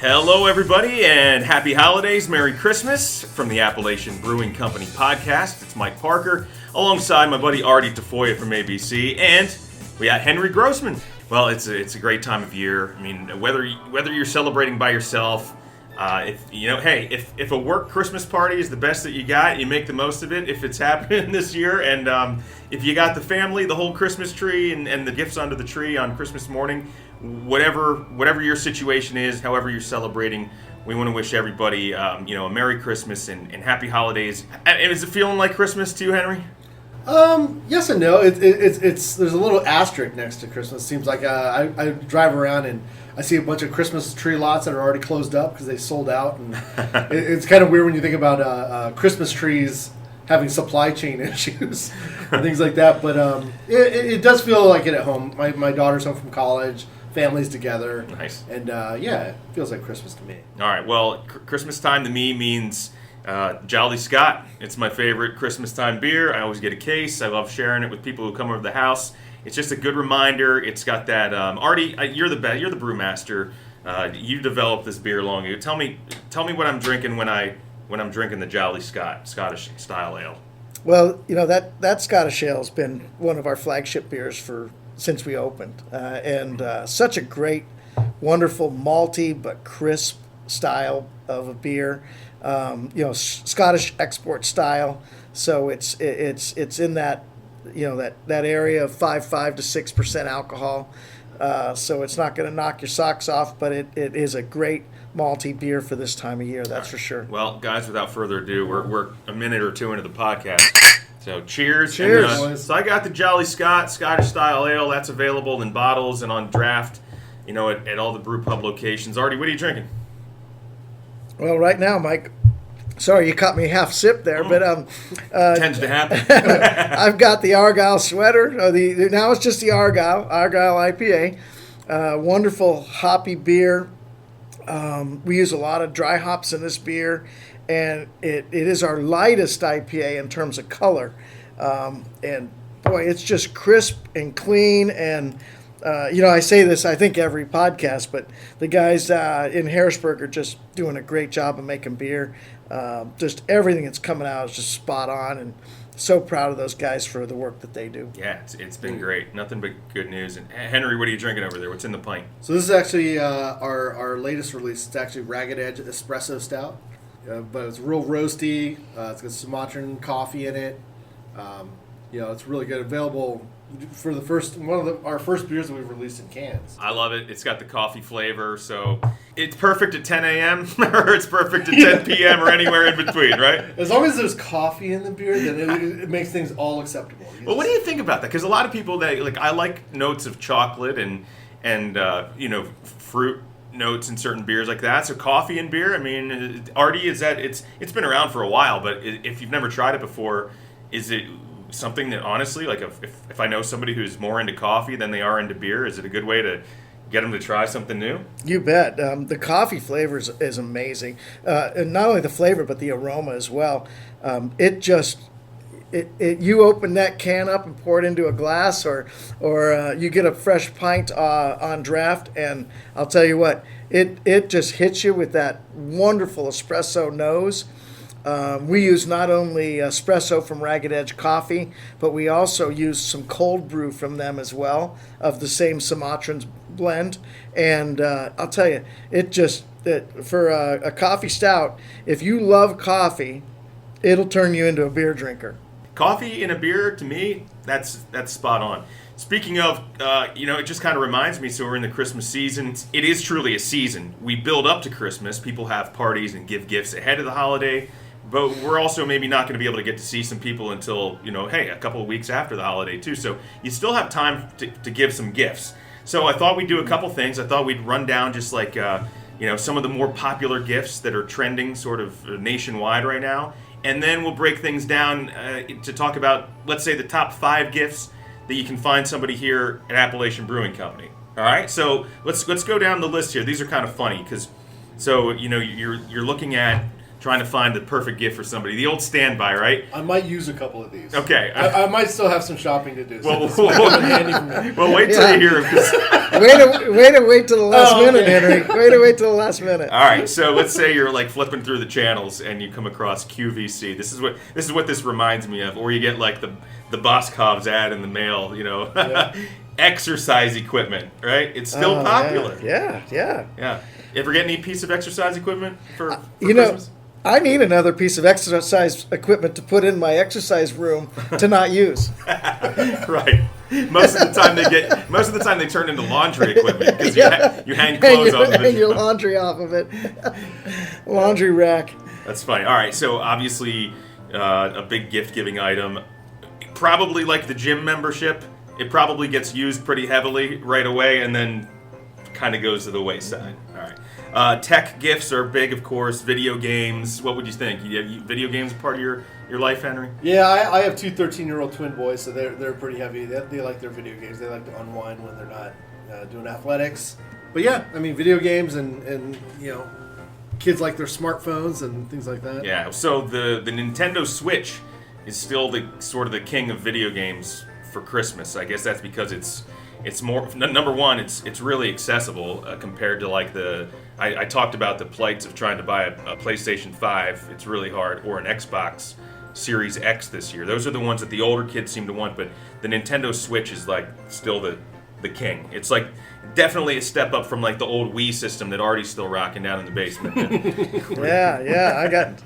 Hello, everybody, and happy holidays. Merry Christmas from the Appalachian Brewing Company podcast. It's Mike Parker, alongside my buddy Artie Tafoya from ABC, and we got Henry Grossman. Well, it's a great time of year. I mean, whether you're celebrating by yourself, if a work Christmas party is the best that you got, you make the most of it if it's happening this year. And if you got the family, the whole Christmas tree, and the gifts under the tree on Christmas morning, whatever your situation is, however you're celebrating, we want to wish everybody, a Merry Christmas and Happy Holidays. Is it feeling like Christmas to you, Henry? Yes and no. It's there's a little asterisk next to Christmas. It seems like I drive around and I see a bunch of Christmas tree lots that are already closed up because they sold out, and it's kind of weird when you think about Christmas trees having supply chain issues and things like that. But it does feel like it at home. My daughter's home from college, family's together. Nice. And it feels like Christmas to me. All right. Well, Christmas time to me means Jolly Scott. It's my favorite Christmas time beer. I always get a case. I love sharing it with people who come over the house. It's just a good reminder. It's got that Artie. You're the brewmaster. You developed this beer long ago. Tell me what I'm drinking when I'm drinking the Jolly Scott Scottish style ale. Well, that Scottish ale has been one of our flagship beers since we opened, and such a great, wonderful malty but crisp style of a beer. Scottish export style. So it's in that that area of 5.5 to 6% alcohol. So it's not going to knock your socks off, but it is a great malty beer for this time of year. That's for sure. Well, guys, without further ado, we're a minute or two into the podcast. So cheers. Cheers. And, so I got the Jolly Scott Scottish style ale. That's available in bottles and on draft, at all the brew pub locations. Artie, what are you drinking? Well, right now, Mike, sorry you caught me half sip there, but tends to happen. I've got the Argyle sweater. Now it's just the Argyle IPA. Wonderful hoppy beer. We use a lot of dry hops in this beer, and it is our lightest IPA in terms of color. And boy, it's just crisp and clean. And I say this, I think, every podcast, but the guys in Harrisburg are just doing a great job of making beer. Just everything that's coming out is just spot on, and so proud of those guys for the work that they do. Yeah, it's been great. Nothing but good news. And Henry, what are you drinking over there? What's in the pint? So this is actually our latest release. It's actually Ragged Edge Espresso Stout, but it's real roasty. It's got Sumatran coffee in it. It's really good. Available for our first beers that we've released in cans. I love it. It's got the coffee flavor, so it's perfect at 10 a.m. or it's perfect at 10 p.m. or anywhere in between, right? As long as there's coffee in the beer, then it makes things all acceptable. Well, what do you think about that? Because a lot of people I like notes of chocolate and fruit notes in certain beers like that. So coffee in beer, I mean, Artie, it's been around for a while, but if you've never tried it before, is it something that honestly, like if I know somebody who's more into coffee than they are into beer, is it a good way to get them to try something new? You bet. The coffee flavor is amazing. And not only the flavor, but the aroma as well. You open that can up and pour it into a glass, or you get a fresh pint on draft, and I'll tell you what, it just hits you with that wonderful espresso nose. We use not only espresso from Ragged Edge Coffee, but we also use some cold brew from them as well, of the same Sumatran blend. And I'll tell you, for a coffee stout, if you love coffee, it'll turn you into a beer drinker. Coffee in a beer, to me, that's spot on. Speaking of, it just kind of reminds me, so we're in the Christmas season. It is truly a season. We build up to Christmas. People have parties and give gifts ahead of the holiday. But we're also maybe not going to be able to get to see some people until, a couple of weeks after the holiday, too. So you still have time to give some gifts. So I thought we'd do a couple things. I thought we'd run down just like, some of the more popular gifts that are trending sort of nationwide right now. And then we'll break things down to talk about, let's say, the top 5 gifts that you can find somebody here at Appalachian Brewing Company. All right? So let's go down the list here. These are kind of funny because, you're looking at trying to find the perfect gift for somebody. The old standby, right? I might use a couple of these. Okay. I might still have some shopping to do. So Well, wait till you hear them. Wait till the last minute, Henry. Way to wait till the last minute. All right, so let's say you're like flipping through the channels and you come across QVC. This is what this reminds me of. Or you get like the Boscov's ad in the mail, Yeah. Exercise equipment, right? It's still popular. Yeah. Yeah. You ever get any piece of exercise equipment for You know, Christmas? I need another piece of exercise equipment to put in my exercise room to not use. Right. Most of the time they turn into laundry equipment because you hang clothes on the hang your laundry off of it. Laundry rack. That's funny. All right, so obviously a big gift-giving item. Probably like the gym membership. It probably gets used pretty heavily right away and then kind of goes to the wayside. All right. Tech gifts are big, of course. Video games. What would you think? Video games a part of your life, Henry? Yeah, I have two 13-year-old twin boys, so they're pretty heavy. They like their video games. They like to unwind when they're not doing athletics. But yeah, I mean, video games and kids like their smartphones and things like that. Yeah. So the Nintendo Switch is still the sort of the king of video games for Christmas. I guess that's because it's more, number one, it's really accessible compared to like I talked about the plights of trying to buy a PlayStation 5. It's really hard, or an Xbox Series X this year. Those are the ones that the older kids seem to want, but the Nintendo Switch is like still the king. It's like definitely a step up from like the old Wii system that Artie's still rocking down in the basement. Yeah.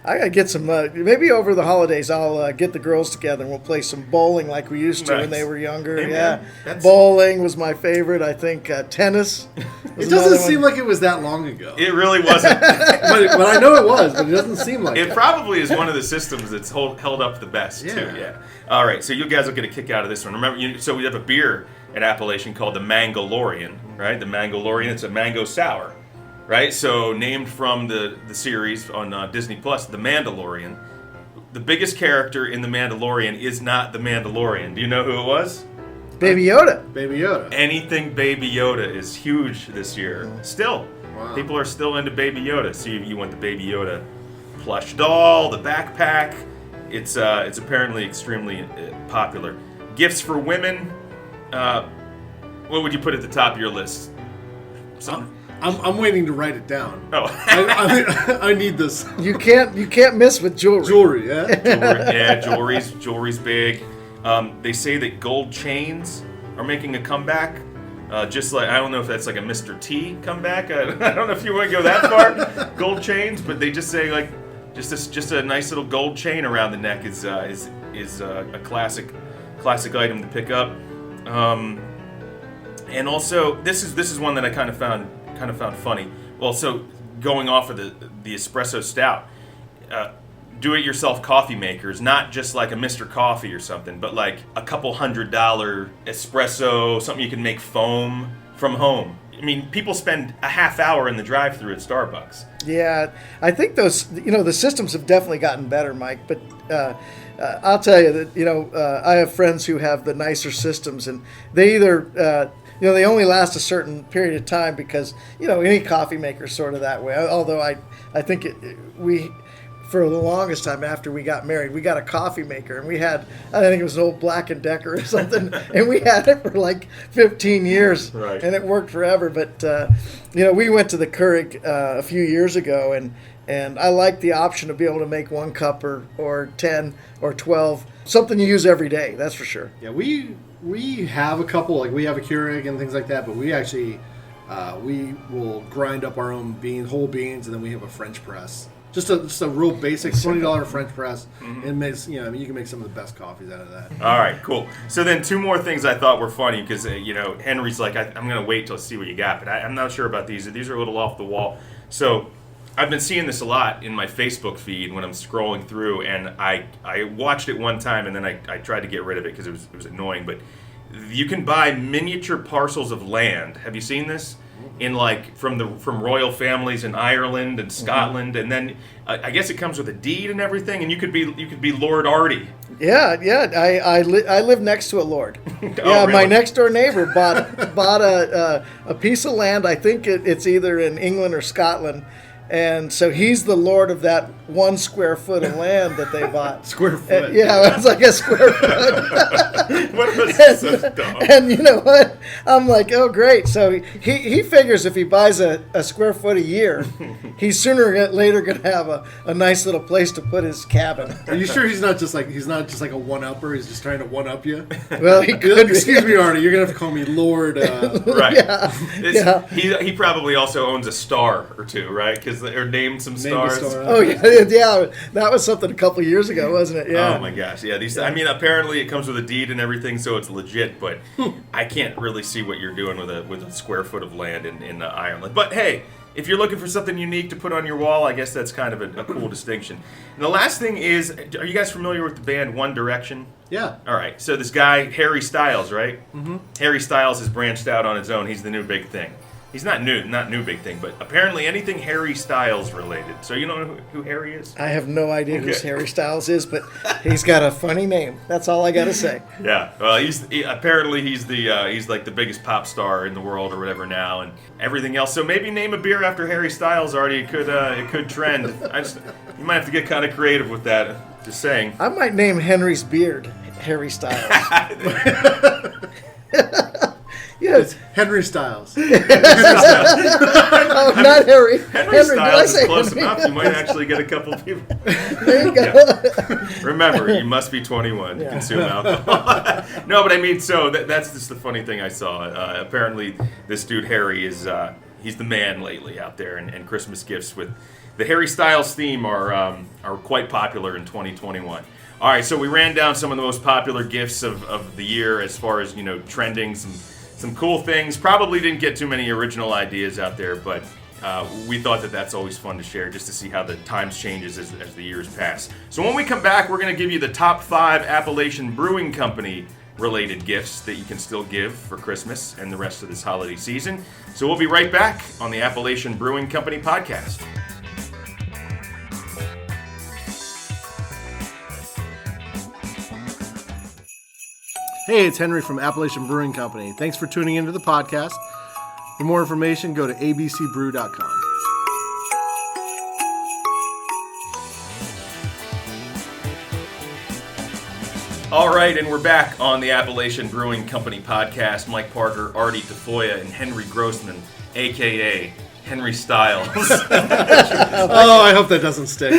I gotta get some. Maybe over the holidays, I'll get the girls together and we'll play some bowling like we used to when they were younger. Hey, yeah, man, bowling was my favorite. I think tennis. It doesn't seem like it was that long ago. It really wasn't. but I know it was, but it doesn't seem like it. Probably is one of the systems that's held up the best, too. Yeah. All right, so you guys will get a kick out of this one. Remember, so we have a beer at Appalachian called the Mangolorian, right? The Mangolorian, it's a mango sour, right? So named from the series on Disney Plus, The Mandalorian. The biggest character in The Mandalorian is not The Mandalorian. Do you know who it was? Baby Yoda. Baby Yoda. Anything Baby Yoda is huge this year. Still. Wow. People are still into Baby Yoda. So you want the Baby Yoda plush doll, the backpack. It's apparently extremely popular. Gifts for women. What would you put at the top of your list? I'm waiting to write it down. Oh. I need this. You can't miss with jewelry. Jewelry, yeah? Jewelry's big. They say that gold chains are making a comeback. Just like, I don't know if that's like a Mr. T comeback. I don't know if you want to go that far, gold chains, but they just say like just a nice little gold chain around the neck is a classic item to pick up. And also this is one that I kind of found funny. Well, so going off of the espresso stout, do-it-yourself coffee makers, not just like a Mr. Coffee or something, but like a couple $100 espresso, something you can make foam from home. I mean, people spend a half hour in the drive-thru at Starbucks. Yeah, I think those, the systems have definitely gotten better, Mike, but I'll tell you that, I have friends who have the nicer systems, and they either, they only last a certain period of time because, any coffee maker is sort of that way. Although I think for the longest time after we got married, we got a coffee maker, and we had, I think it was an old Black & Decker or something, and we had it for like 15 years, right. And it worked forever. But, we went to the Keurig a few years ago, and I like the option to be able to make 1 cup or 10 or 12, something you use every day, that's for sure. Yeah, we have a couple, like we have a Keurig and things like that, but we actually, we will grind up our own whole beans, and then we have a French press. Just a real basic $20 French press. Mm-hmm. It makes, you can make some of the best coffees out of that. All right, cool. So then 2 more things I thought were funny because, Henry's like, I'm going to wait till I see what you got, but I'm not sure about these. These are a little off the wall. So I've been seeing this a lot in my Facebook feed when I'm scrolling through, and I watched it one time, and then I tried to get rid of it because it was annoying, but you can buy miniature parcels of land. Have you seen this? In like from royal families in Ireland and Scotland, and then I guess it comes with a deed and everything, and you could be Lord Artie. Yeah. I live next to a lord. Really? My next door neighbor bought a piece of land. I think it's either in England or Scotland, And so he's the lord of that 1 square foot of land that they bought. Square foot. Yeah, it's like a square foot. What was so dumb? And you know what? I'm like, oh, great. So he figures if he buys a square foot a year, he's sooner or later going to have a nice little place to put his cabin. Are you sure he's not just like a one-upper? He's just trying to one-up you? Well, he could be. Excuse me, Artie. You're going to have to call me Lord. Right. Yeah. Yeah. He probably also owns a star or two, right? Or named some Named a stars. star. Oh, yeah. That was something a couple of years ago, wasn't it? Yeah. Oh my gosh, yeah. I mean, apparently it comes with a deed and everything, so it's legit. But I can't really see what you're doing with a square foot of land in Ireland. But hey, if you're looking for something unique to put on your wall, I guess that's kind of a cool distinction. And the last thing is, are you guys familiar with the band One Direction? Yeah. All right. So this guy Harry Styles, right? Mm-hmm. Harry Styles has branched out on his own. He's the new big thing. He's not new big thing, but apparently anything Harry Styles related. So you know who Harry is? I have no idea who Harry Styles is, but he's got a funny name. That's all I got to say. Yeah. Well, he's like the biggest pop star in the world or whatever now, and everything else. So maybe name a beer after Harry Styles, Artie. It could trend. You might have to get kind of creative with that. Just saying. I might name Henry's beard Harry Styles. It's Henry Styles. Oh, not Harry. Henry Styles is close Henry? enough. You might actually get a couple of people. There you go. Yeah. Remember, you must be 21 to consume alcohol. No, but I mean, so that's just the funny thing I saw. Apparently, this dude Harry is he's the man lately out there, and Christmas gifts with the Harry Styles theme are quite popular in 2021. All right, so we ran down some of the most popular gifts of the year as far as trending some cool things. Probably didn't get too many original ideas out there, but we thought that's always fun to share just to see how the times changes as the years pass. So when we come back, we're going to give you the top 5 Appalachian Brewing Company related gifts that you can still give for Christmas and the rest of this holiday season. So we'll be right back on the Appalachian Brewing Company podcast. Hey, it's Henry from Appalachian Brewing Company. Thanks for tuning into the podcast. For more information, go to abcbrew.com. All right, and we're back on the Appalachian Brewing Company podcast. Mike Parker, Artie Tafoya, and Henry Grossman, a.k.a. Henry Styles. Oh, I hope that doesn't stick.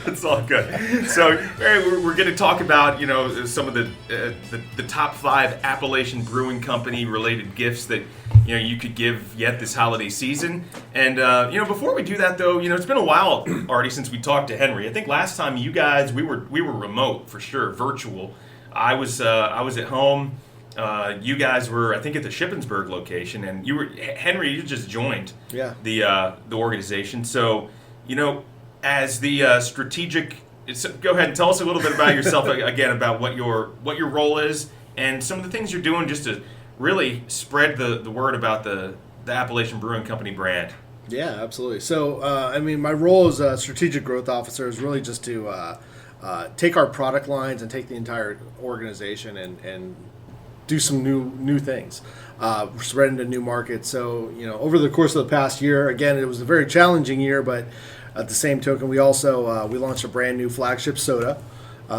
It's all good. So we're going to talk about some of the top 5 Appalachian Brewing Company related gifts that you could give yet this holiday season. And before we do that though, it's been a while, Artie, since we talked to Henry. I think last time you guys we were remote for sure, virtual. I was at home. You guys were, I think, at the Shippensburg location, and Henry. You just joined the organization. So, as the strategic, go ahead and tell us a little bit about yourself again, about what your role is, and some of the things you're doing just to really spread the word about the Appalachian Brewing Company brand. Yeah, absolutely. So, my role as a strategic growth officer is really just to take our product lines and take the entire organization and do some new things, spread into new markets. So, over the course of the past year, again, it was a very challenging year, but at the same token, we also we launched a brand new flagship soda.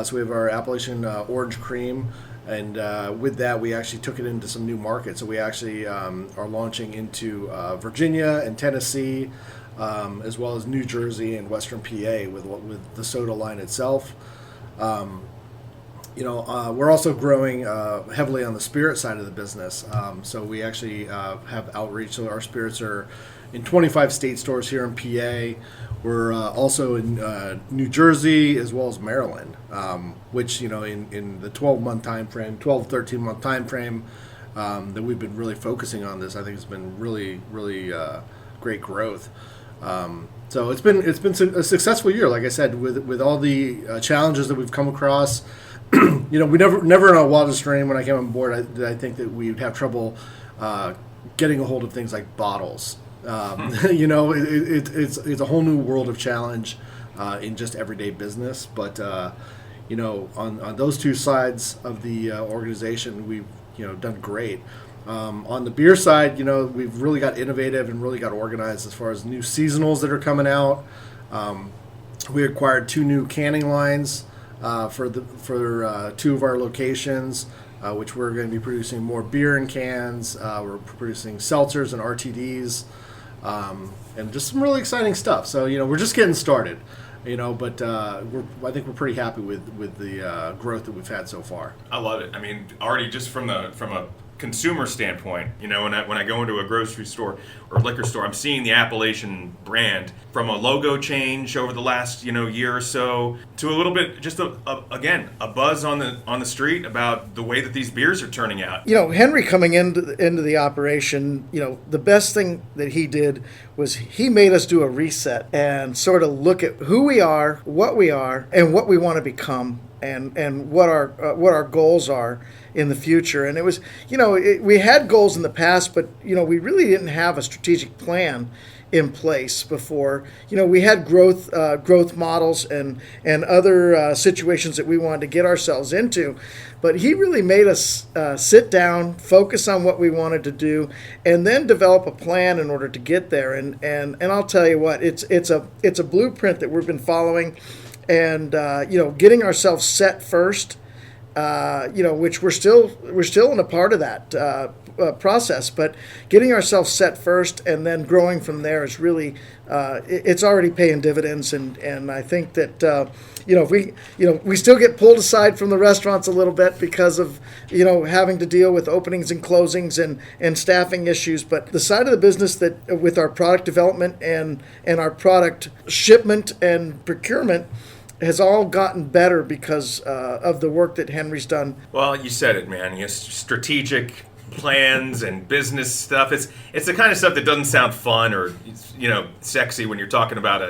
So we have our Appalachian Orange Cream, and with that, we actually took it into some new markets. So we actually are launching into Virginia and Tennessee, as well as New Jersey and Western PA with the soda line itself. We're also growing heavily on the spirit side of the business. So we actually have outreach. So our spirits are in 25 state stores here in PA. We're also in New Jersey as well as Maryland, which, in the 12-month time frame, 13-month time frame that we've been really focusing on this, I think it's been really, really great growth. So it's been a successful year, like I said, with all the challenges that we've come across. We never in our wildest dream when I came on board, I think that we'd have trouble getting a hold of things like bottles. It's a whole new world of challenge in just everyday business. But on those two sides of the organization, we've done great. On the beer side, we've really got innovative and really got organized as far as new seasonals that are coming out. We acquired 2 new canning lines for 2 of our locations, which we're going to be producing more beer in cans. We're producing seltzers and RTDs, and just some really exciting stuff. So we're just getting started, but I think we're pretty happy with the growth that we've had so far. I love it. I mean, Artie, just from a consumer standpoint, when I go into a grocery store or liquor store, I'm seeing the Appellation brand from a logo change over the last year or so to a little bit just a buzz on the street about the way that these beers are turning out. Henry coming into the operation, the best thing that he did was he made us do a reset and sort of look at who we are, and what we want to become, and what our goals are in the future. And it was, we had goals in the past, but we really didn't have a strategic plan in place before. We had growth models and other situations that we wanted to get ourselves into, but he really made us sit down, focus on what we wanted to do, and then develop a plan in order to get there. And I'll tell you what, it's a blueprint that we've been following, and getting ourselves set first. Which we're still in a part of that process, but getting ourselves set first and then growing from there is really it's already paying dividends, and I think that if we still get pulled aside from the restaurants a little bit because of having to deal with openings and closings and staffing issues, but the side of the business that with our product development and our product shipment and procurement has all gotten better because of the work that Henry's done. Well, you said it, man. Strategic plans and business stuff. It's the kind of stuff that doesn't sound fun or sexy when you're talking about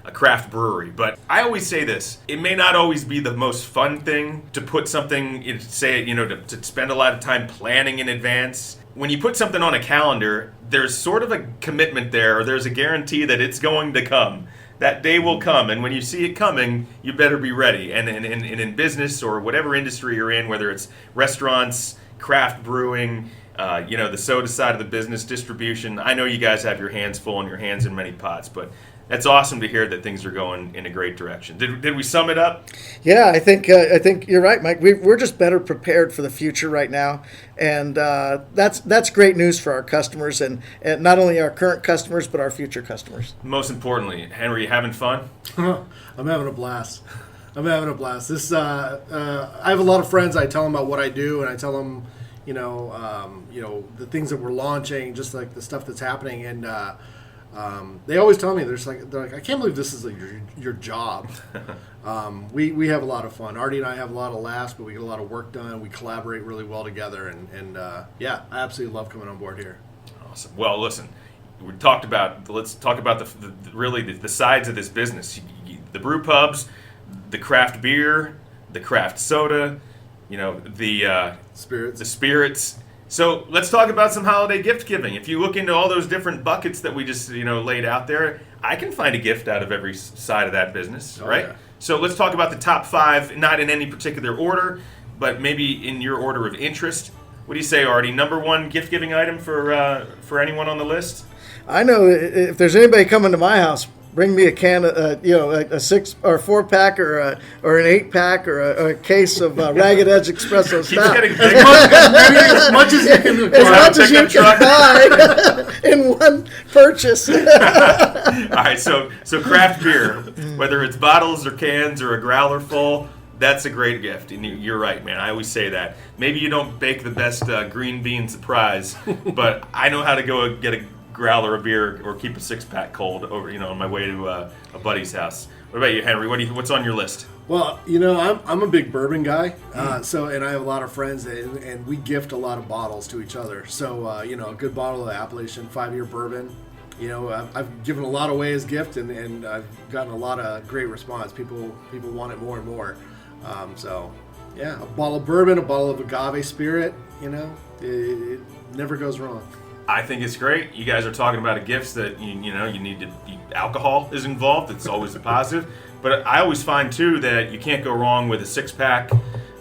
a craft brewery. But I always say this: it may not always be the most fun thing to put something, to spend a lot of time planning in advance. When you put something on a calendar, there's sort of a commitment there, or there's a guarantee that it's going to come. That day will come, and when you see it coming, you better be ready. And in business or whatever industry you're in, whether it's restaurants, craft brewing, the soda side of the business, distribution, I know you guys have your hands full and your hands in many pots, but that's awesome to hear that things are going in a great direction. Did we sum it up? Yeah, I think you're right, Mike. We're just better prepared for the future right now, and that's great news for our customers, and not only our current customers but our future customers. Most importantly, Henry, you having fun? I'm having a blast. This I have a lot of friends. I tell them about what I do, and I tell them, the things that we're launching, just like the stuff that's happening, and they always tell me they're like, I can't believe this is like your job. We have a lot of fun. Artie and I have a lot of laughs, but we get a lot of work done. We collaborate really well together, and I absolutely love coming on board here. Awesome. Well, listen, let's talk about the sides of this business. The brew pubs, the craft beer, the craft soda, the spirits. The spirits. So let's talk about some holiday gift giving. If you look into all those different buckets that we just laid out there, I can find a gift out of every side of that business, right? Yeah. So let's talk about the top 5, not in any particular order, but maybe in your order of interest. What do you say, Artie? Number 1 gift giving item for anyone on the list? I know if there's anybody coming to my house, bring me a can of, a 6 or 4-pack or an 8-pack or a case of Ragged Edge Espresso Stout. As much as you can afford. As much as you can buy in one purchase. All right, so craft beer, whether it's bottles or cans or a growler full, that's a great gift. And you're right, man. I always say that. Maybe you don't bake the best green bean surprise, but I know how to go get a growler of beer or keep a 6-pack cold over on my way to a buddy's house. What about you, Henry? What's on your list? Well, I'm a big bourbon guy, and I have a lot of friends and we gift a lot of bottles to each other. So a good bottle of Appellation 5-year bourbon. I've given a lot away as gift, and I've gotten a lot of great response. People want it more and more. A bottle of bourbon, a bottle of agave spirit. It never goes wrong. I think it's great. You guys are talking about a gift that you need to. Alcohol is involved. It's always a positive. But I always find too that you can't go wrong with a 6-pack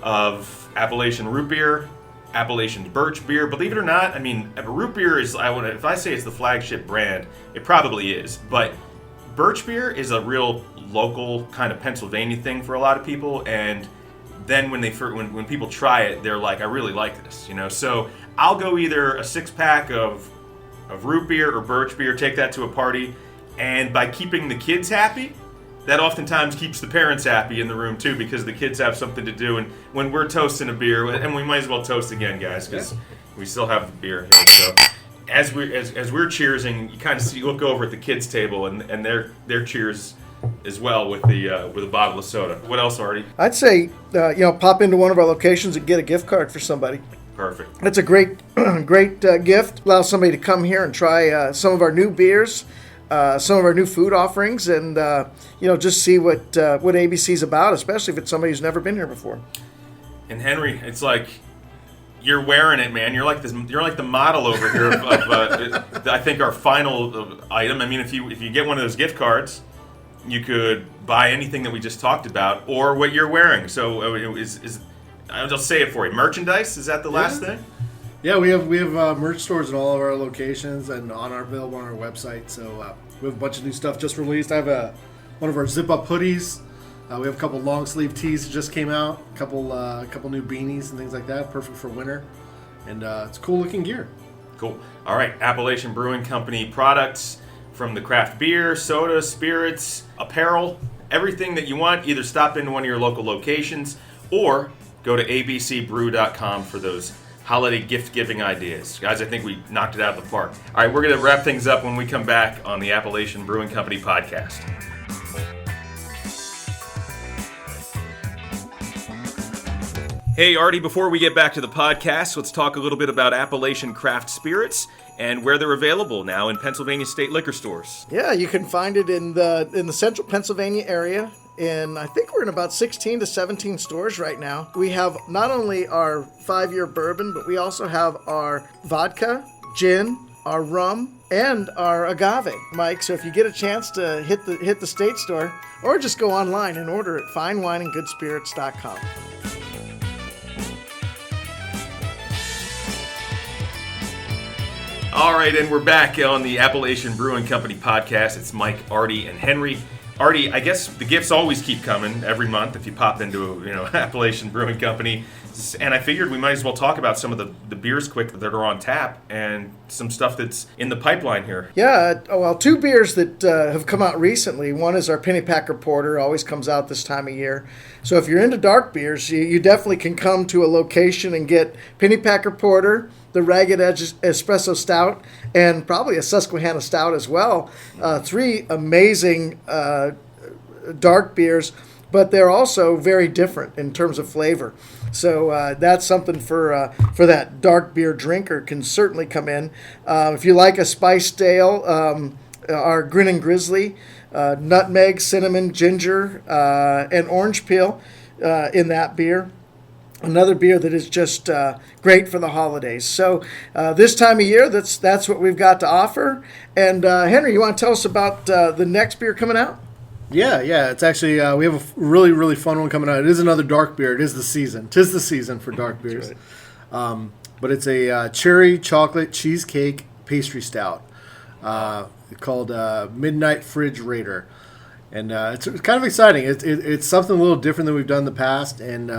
of Appellation root beer Appalachian Birch beer. Believe it or not, I mean, root beer is, if I say it's the flagship brand, it probably is. But birch beer is a real local kind of Pennsylvania thing for a lot of people. And then when people try it, they're like, I really like this, you know. So I'll go either a 6-pack of root beer or birch beer, take that to a party. And by keeping the kids happy, that oftentimes keeps the parents happy in the room too, because the kids have something to do. And when we're toasting a beer, and we might as well toast again, guys, because we still have the beer here. So as we're cheersing, you kind of look over at the kids' table, and their cheers as well with a bottle of soda. What else, Artie? I'd say pop into one of our locations and get a gift card for somebody. Perfect. That's a great gift. Allow somebody to come here and try some of our new beers. Some of our new food offerings, and just see what ABC's about, especially if it's somebody who's never been here before. And Henry, it's like you're wearing it, man. You're like the model over here of I think our final item. I mean, if you get one of those gift cards, you could buy anything that we just talked about, or what you're wearing. So I'll just say it for you. Merchandise, is that the last thing? Yeah, we have merch stores in all of our locations and available on our website. So we have a bunch of new stuff just released. I have one of our zip-up hoodies. We have a couple long sleeve tees that just came out. A couple new beanies and things like that. Perfect for winter, and it's cool looking gear. Cool. All right, Appalachian Brewing Company products from the craft beer, soda, spirits, apparel, everything that you want. Either stop into one of your local locations or go to abcbrew.com for those holiday gift-giving ideas. Guys, I think we knocked it out of the park. All right, we're going to wrap things up when we come back on the Appalachian Brewing Company podcast. Hey, Artie, before we get back to the podcast, let's talk a little bit about Appalachian Craft Spirits and where they're available now in Pennsylvania state liquor stores. Yeah, you can find it in the central Pennsylvania area. And I think we're in about 16 to 17 stores right now. We have not only our 5-year bourbon, but we also have our vodka, gin, our rum, and our agave, Mike. So if you get a chance to hit the state store, or just go online and order at finewineandgoodspirits.com. All right, and we're back on the Appalachian Brewing Company podcast. It's Mike, Artie, and Henry. Artie, I guess the gifts always keep coming every month if you pop into Appalachian Brewing Company. And I figured we might as well talk about some of the beers quick that are on tap and some stuff that's in the pipeline here. Yeah, well, 2 beers that have come out recently. One is our Pennypacker Porter, always comes out this time of year. So if you're into dark beers, you definitely can come to a location and get Pennypacker Porter, the Ragged Edge Espresso Stout, and probably a Susquehanna Stout as well. 3 amazing dark beers, but they're also very different in terms of flavor. So that's something for that dark beer drinker can certainly come in. If you like a spiced ale, our Grin and Grizzly, nutmeg, cinnamon, ginger, and orange peel in that beer. Another beer that is just great for the holidays. So this time of year, that's what we've got to offer. And Henry, you want to tell us about the next beer coming out? Yeah. It's actually we have a really, really fun one coming out. It is another dark beer. It is the season. 'Tis the season for dark beers. Right. But it's a cherry chocolate cheesecake pastry stout called Midnight Fridge Raider. And it's kind of exciting. It's something a little different than we've done in the past, and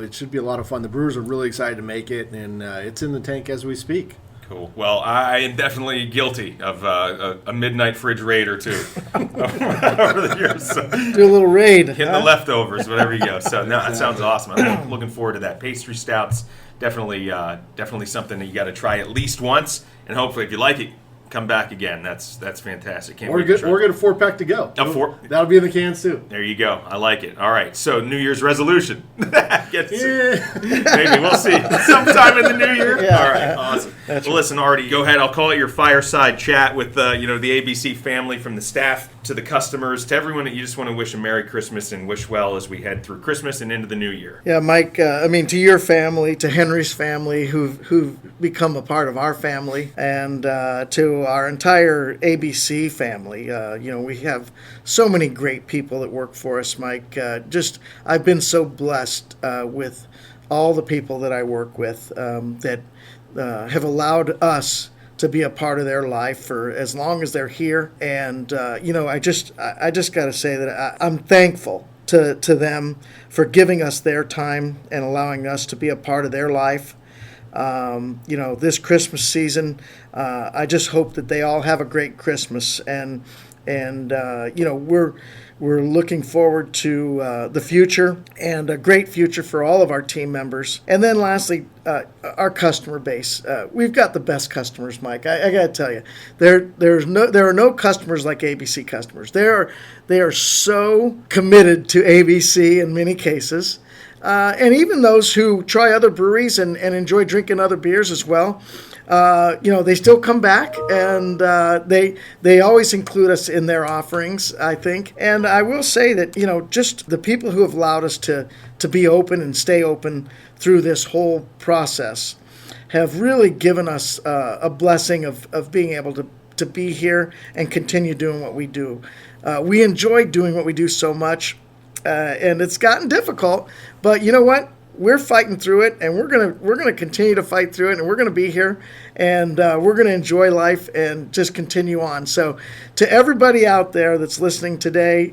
it should be a lot of fun. The brewers are really excited to make it, and it's in the tank as we speak. Cool. Well, I am definitely guilty of a midnight fridge raid or two over the years. So. Do a little raid. Hitting the leftovers, whatever you go. So no, that sounds awesome. I'm looking forward to that. Pastry stouts, definitely something that you got to try at least once, and hopefully, if you like it, come back again. That's fantastic. Can't wait to try. We're get a 4-pack to go. That'll be in the cans too. There you go. I like it. All right. So New Year's resolution. Maybe we'll see. Sometime in the new year. Yeah. All right. Awesome. Listen, Artie, go ahead. I'll call it your fireside chat with the ABC family, from the staff to the customers to everyone that you just want to wish a Merry Christmas and wish well as we head through Christmas and into the new year. Yeah, Mike. To your family, to Henry's family, who've become a part of our family, and to our entire ABC family. We have so many great people that work for us, Mike. I've been so blessed with all the people that I work with that have allowed us to be a part of their life for as long as they're here. And, I just got to say that I'm thankful to them for giving us their time and allowing us to be a part of their life. This Christmas season, I just hope that they all have a great Christmas, and we're looking forward to the future, and a great future for all of our team members. And then lastly, our customer base. We've got the best customers, Mike. I got to tell you, there are no customers like ABC customers. They are so committed to ABC in many cases. And even those who try other breweries and enjoy drinking other beers as well, they still come back, and they always include us in their offerings, I think. And I will say that, just the people who have allowed us to be open and stay open through this whole process have really given us a blessing of being able to be here and continue doing what we do. We enjoy doing what we do so much. And it's gotten difficult, but you know what? We're fighting through it, and we're gonna continue to fight through it, and we're gonna be here, and we're gonna enjoy life and just continue on. So, to everybody out there that's listening today,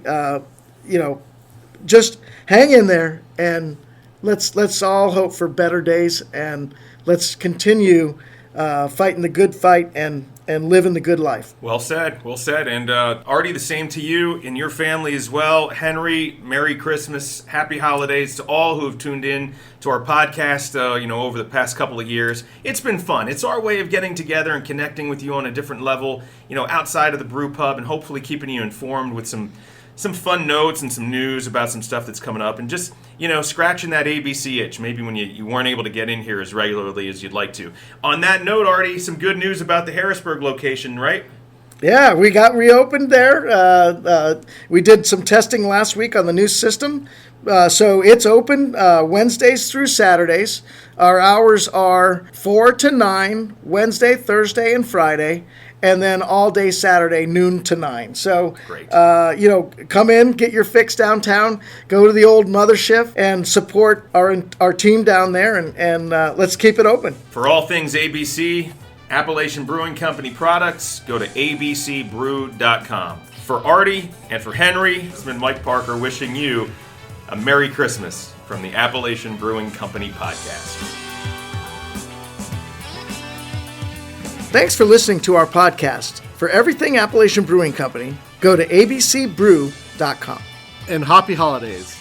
just hang in there, and let's all hope for better days, and let's continue fighting the good fight and living the good life. Well said, well said. And Artie, the same to you and your family as well. Henry, Merry Christmas, Happy Holidays to all who have tuned in to our podcast, over the past couple of years. It's been fun. It's our way of getting together and connecting with you on a different level, outside of the brew pub, and hopefully keeping you informed with some fun notes and some news about some stuff that's coming up, and just, scratching that ABC itch, maybe when you weren't able to get in here as regularly as you'd like to. On that note, Artie, some good news about the Harrisburg location, right? Yeah, we got reopened there. We did some testing last week on the new system. So it's open Wednesdays through Saturdays. Our hours are 4 to 9, Wednesday, Thursday, and Friday. And then all day Saturday, noon to 9. So, Great. Come in, get your fix downtown, go to the old mothership, and support our team down there, and let's keep it open. For all things ABC, Appalachian Brewing Company products, go to abcbrew.com. For Artie and for Henry, it's been Mike Parker wishing you a Merry Christmas from the Appalachian Brewing Company podcast. Thanks for listening to our podcast. For everything Appalachian Brewing Company, go to abcbrew.com. And happy holidays.